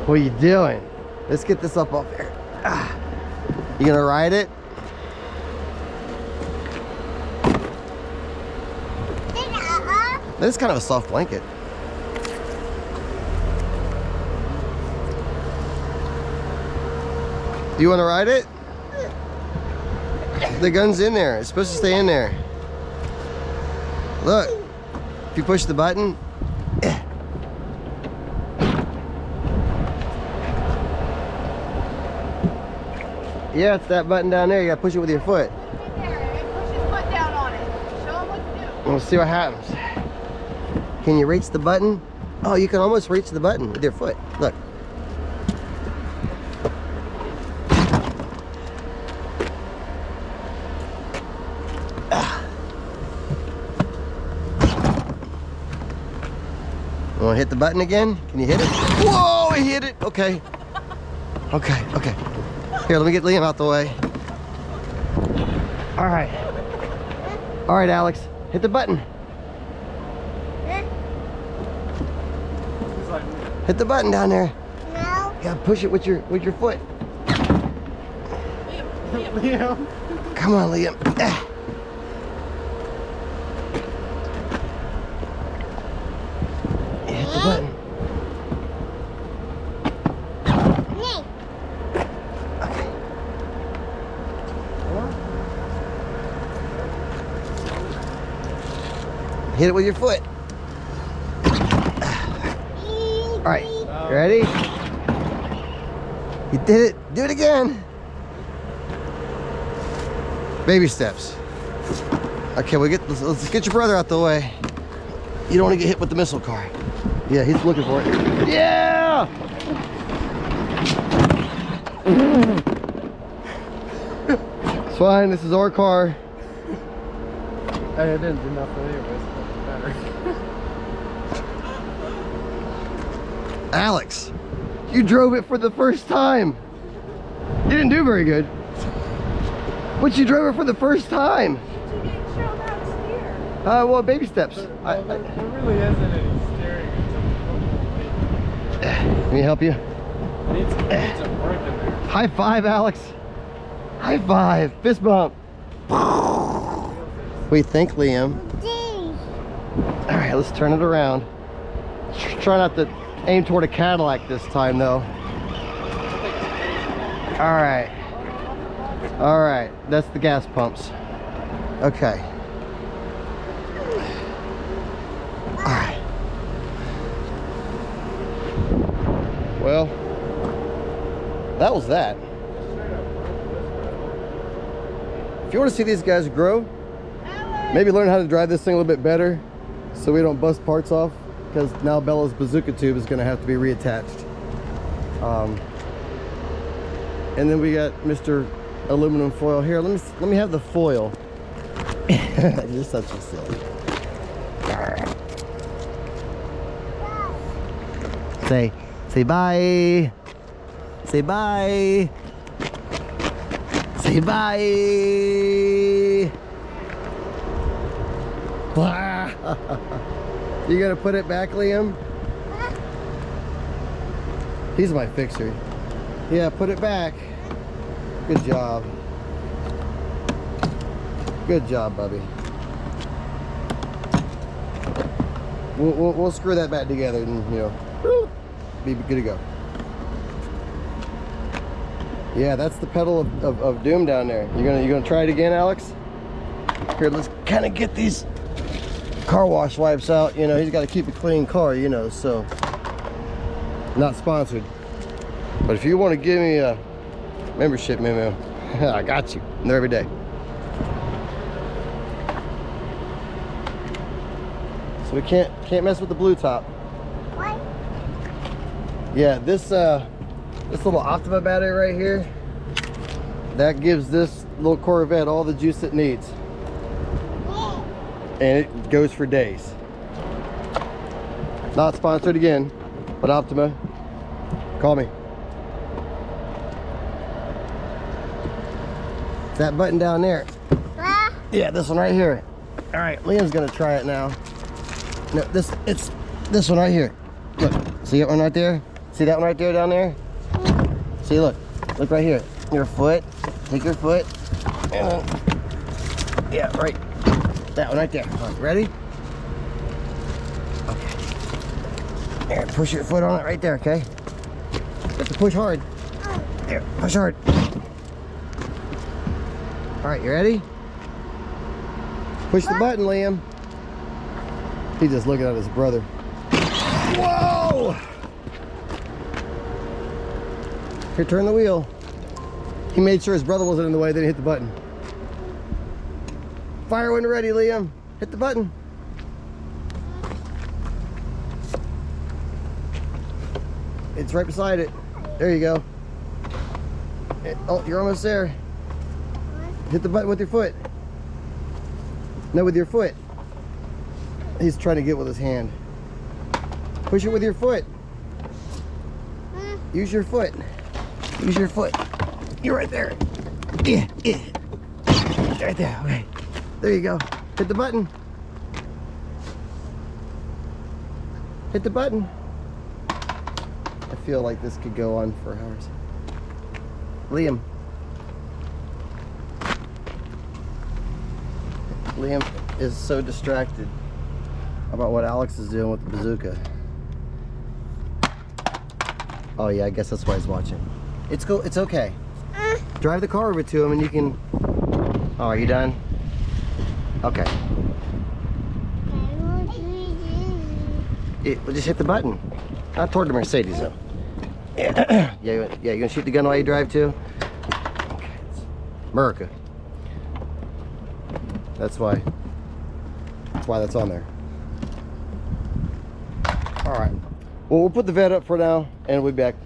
What are you doing? Let's get this up there. You gonna ride it? This is kind of a soft blanket. Do you want to ride it? The gun's in there. It's supposed to stay in there. Look, if you push the button. Yeah, it's that button down there. You gotta push it with your foot. Push his foot down on it. Show him what to do. We'll see what happens. Can you reach the button? Oh, you can almost reach the button with your foot. Look. You want to hit the button again? Can you hit it? Whoa, he hit it. Okay. Okay, okay. Here, let me get Liam out the way. All right. All right, Alex. Hit the button. Hit the button down there. No. You gotta push it with your foot. Liam. Come on, Liam. Hit the button. Okay. Hit it with your foot. All right, you ready? You did it. Do it again. Baby steps. Okay, let's get your brother out the way. You don't want to get hit with the missile car. Yeah, he's looking for it. Yeah! It's fine. This is our car. I didn't do nothing anyways, but better. Alex, you drove it for the first time. You didn't do very good. But you drove it for the first time. You didn't show him how to steer. Well, baby steps. There really isn't any steering. Let me help you. It needs some work in there. High five, Alex. High five. Fist bump. What do you think, Liam? All right, let's turn it around. Try not to aim toward a Cadillac this time, though. All right. All right, that's the gas pumps. Okay. All right. Well, that was that. If you want to see these guys grow, maybe learn how to drive this thing a little bit better so we don't bust parts off, because now Bella's bazooka tube is going to have to be reattached. And then we got Mr. Aluminum foil here. Let me have the foil. You're such a silly. Say bye. Say bye. Say bye. You gonna put it back, Liam? He's my fixer. Yeah, put it back. Good job. Good job, Bubby. We'll screw that back together and, you know, be good to go. Yeah, that's the pedal of doom down there. You gonna try it again, Alex? Here, let's kind of get these car wash wipes out. You know, he's got to keep a clean car, you know, so not sponsored. But if you want to give me a membership memo, I got you. I'm there every day. So we can't mess with the blue top. What? Yeah, this little Optima battery right here, that gives this little Corvette all the juice it needs. And it goes for days. Not sponsored again, but Optima, call me. That button down there. Yeah, this one right here. All right, Liam's gonna try it now. No, it's this one right here. Look, see that one right there? See that one right there down there? See, look right here. Your foot, take your foot, and then, yeah, right, that one right there. All right, ready? Okay. There, push your foot on it right there, okay? You have to push hard. There, push hard. All right, you ready? Push the button, Liam. He's just looking at his brother. Whoa! Here, turn the wheel. He made sure his brother wasn't in the way, then he hit the button. Fire when ready, Liam. Hit the button. It's right beside it. There you go. Oh, you're almost there. Hit the button with your foot. No, with your foot. He's trying to get with his hand. Push it with your foot. Use your foot. Use your foot. You're right there. Yeah, yeah. Right there, okay. There you go. Hit the button. Hit the button. I feel like this could go on for hours. Liam. Liam is so distracted about what Alex is doing with the bazooka. Oh yeah, I guess that's why he's watching. It's cool. It's okay. Drive the car over to him and you can... Oh, are you done? Okay. We'll just hit the button. Not toward the Mercedes though. Yeah, you gonna shoot the gun while you drive too? Okay. America. That's why that's on there. All right. Well, we'll put the vet up for now and we'll be back.